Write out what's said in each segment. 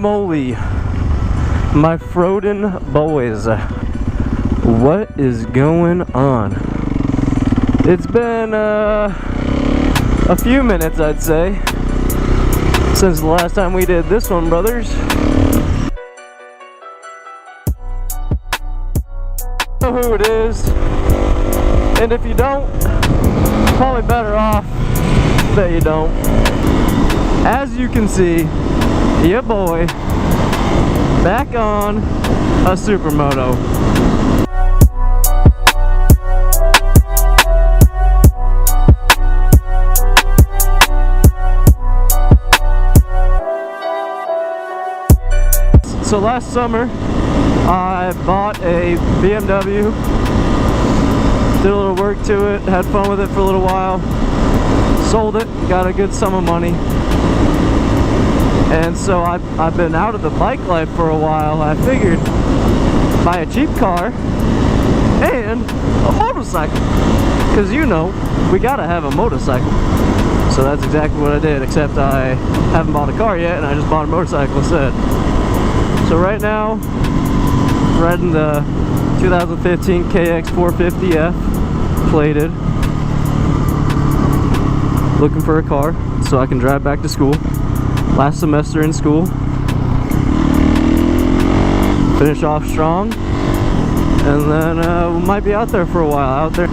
Moly, my Froden boys, what is going on? It's been a few minutes, I'd say, since the last time we did this one, brothers. Know who it is, and if you don't, probably better off that you don't. As you can see, your boy back on a Supermoto. So last summer I bought a BMW, did a little work to it, had fun with it for a little while, sold it, got a good sum of money. And so I've been out of the bike life for a while. I figured buy a cheap car and a motorcycle, because you know we gotta have a motorcycle. So that's exactly what I did, except I haven't bought a car yet and I just bought a motorcycle instead. So right now, riding the 2015 KX450F plated, looking for a car so I can drive back to school. Last semester in school, finish off strong, and then we might be out there for a while. Out there,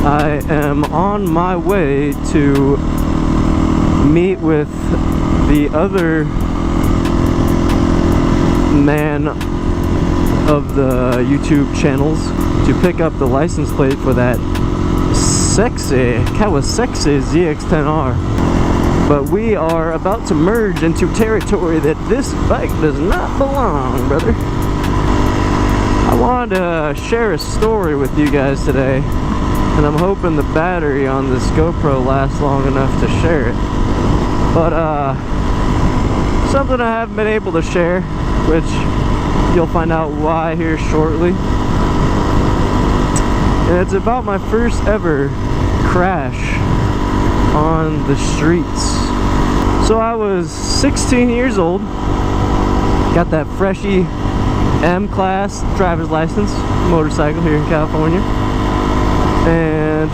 I am on my way to meet with the other man of the YouTube channels to pick up the license plate for that sexy Kawasaki ZX-10R. But we are about to merge into territory that this bike does not belong, brother. I wanted to share a story with you guys today, and I'm hoping the battery on this GoPro lasts long enough to share it. But something I haven't been able to share, which you'll find out why here shortly. And it's about my first ever crash on the streets. So I was 16 years old, got that freshy M-Class driver's license, motorcycle here in California, and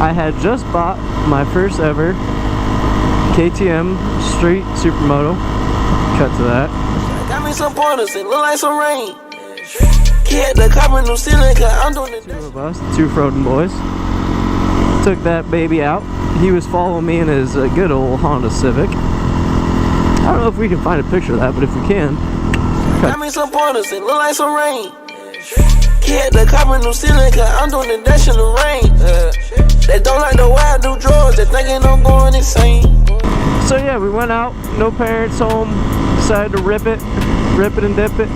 I had just bought my first ever KTM Street Supermoto. Cut to that. Got me some pointers, it look like some rain. Kid, the copper new ceiling, cause I'm doing it. Two of us, two Froden boys, took that baby out. He was following me in his good old Honda Civic. I don't know if we can find a picture of that, but if we can. Got me some pointers, it look like some rain. Kid, the copper new ceiling, cause I'm doing the dash in the rain. They don't like the way I do drugs, they thinking I'm going insane. So yeah, we went out, no parents home, decided to rip it and dip it.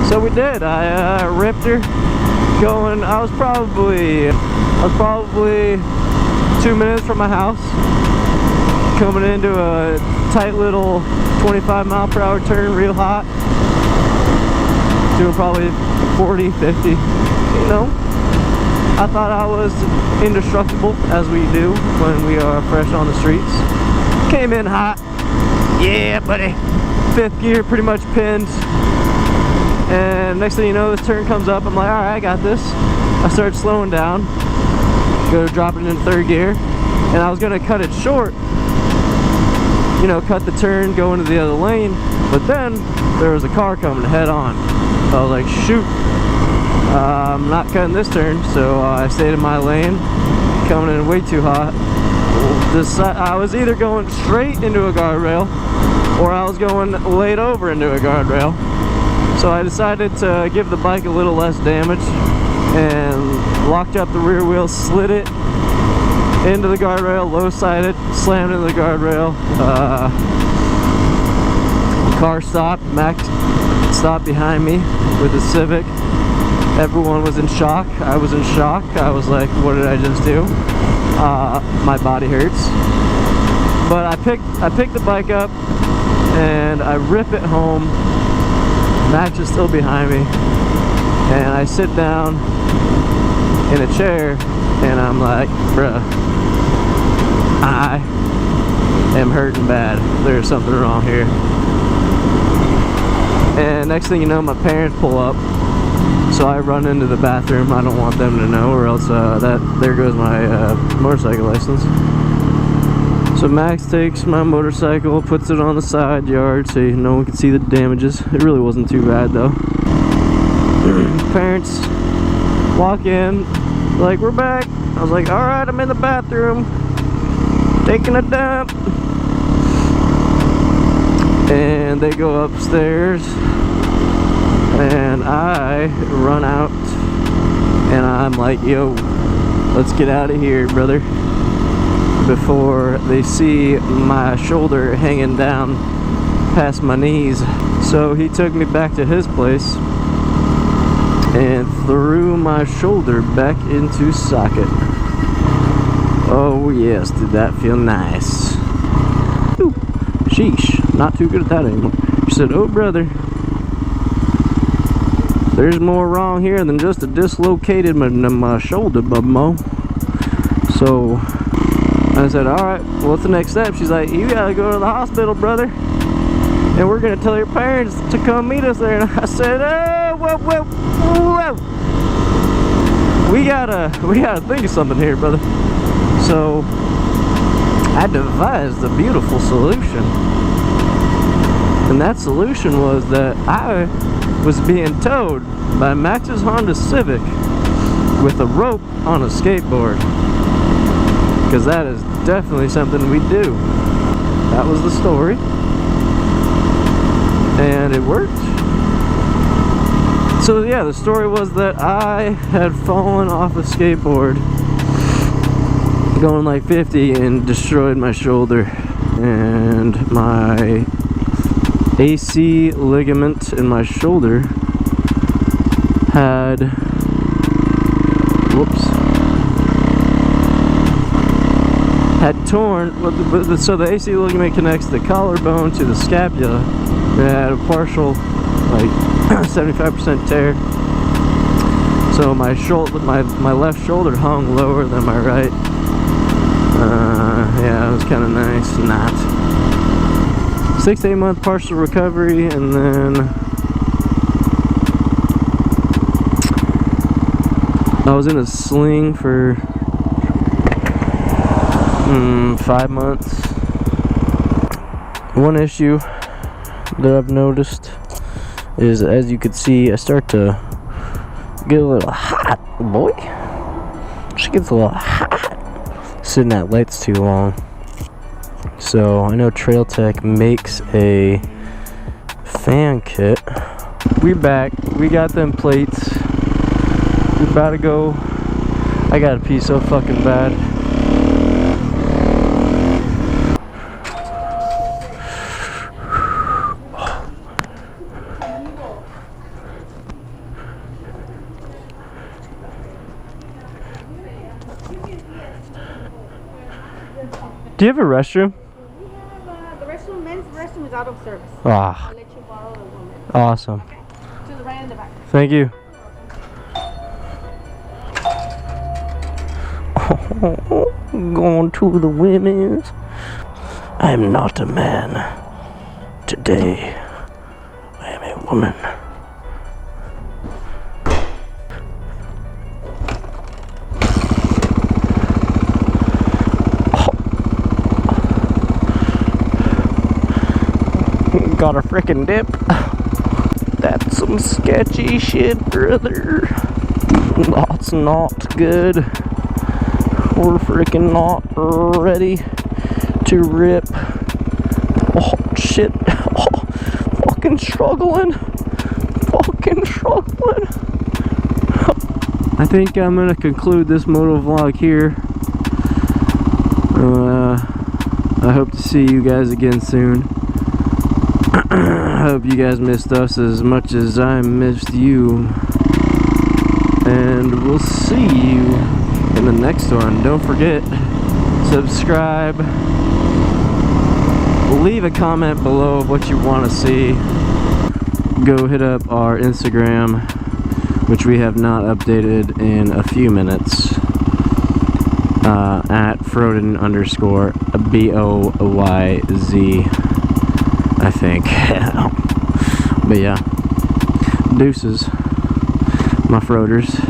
So we did. I ripped her, going, I was probably 2 minutes from my house, coming into a tight little 25-mile-per-hour turn, real hot, doing probably 40, 50, you know. I thought I was indestructible, as we do when we are fresh on the streets. Came in hot, yeah buddy, 5th gear, pretty much pinned, and next thing you know, this turn comes up, I'm like, alright, I got this. I started slowing down, go to drop it into 3rd gear, and I was gonna cut it short, you know, cut the turn, go into the other lane, but then there was a car coming head on. So I was like, shoot, I'm not cutting this turn, so I stayed in my lane, coming in way too hot. I was either going straight into a guardrail, or I was going laid over into a guardrail. So I decided to give the bike a little less damage, and locked up the rear wheel, slid it into the guardrail, low-sided, slammed into the guardrail. Car stopped, Max stopped behind me with the Civic. Everyone was in shock. I was in shock. I was like, what did I just do? My body hurts. But I picked the bike up and I rip it home. Max is still behind me, and I sit down in a chair and I'm like, bruh, I am hurting bad. There's something wrong here. And next thing you know, my parents pull up. So I run into the bathroom. I don't want them to know, or else there goes my motorcycle license. So Max takes my motorcycle, puts it on the side yard so no one can see the damages. It really wasn't too bad though. Parents walk in, like, we're back. I was like, alright, I'm in the bathroom, taking a dump. And they go upstairs, and I run out, and I'm like, yo, let's get out of here, brother, before they see my shoulder hanging down past my knees. So he took me back to his place and threw my shoulder back into socket. Oh yes, did that feel nice. Ooh, sheesh, not too good at that anymore. She said, oh brother, there's more wrong here than just a dislocated my shoulder, bub mo. So I said, alright, what's the next step? She's like, you gotta go to the hospital, brother, and we're gonna tell your parents to come meet us there. And I said, oh, whoa. We gotta think of something here, brother. So I devised a beautiful solution. And that solution was that I was being towed by Max's Honda Civic with a rope on a skateboard. Because that is definitely something we do. That was the story. And it worked. So yeah, the story was that I had fallen off a skateboard going like 50 and destroyed my shoulder. And my AC ligament in my shoulder had, had torn. So the AC ligament connects the collarbone to the scapula. It had a partial, like 75% tear. So my shoulder, my left shoulder hung lower than my right. Yeah, it was kind of nice. Not 6 to 8 month partial recovery, and then I was in a sling for 5 months. One issue that I've noticed is, as you can see, I start to get a little hot, boy. She gets a little hot sitting at lights too long. So I know Trail Tech makes a fan kit. We back. We got them plates. We about to go. I gotta pee so fucking bad. Do you have a restroom? The restroom, men's restroom is out of service. Ah. I'll let you borrow the woman. Awesome. Okay. To the right in the back. Thank you. Going to the women's. I am not a man. Today, I am a woman. Got a frickin' dip. That's some sketchy shit, brother. That's not good. We're freaking not ready to rip. Oh shit. Oh, fucking struggling. I think I'm gonna conclude this moto vlog here. I hope to see you guys again soon. I hope you guys missed us as much as I missed you. And we'll see you in the next one. Don't forget, subscribe. Leave a comment below of what you want to see. Go hit up our Instagram, which we have not updated in a few minutes. At Froyden_BOYZ, I think. But yeah. Deuces, my Froders.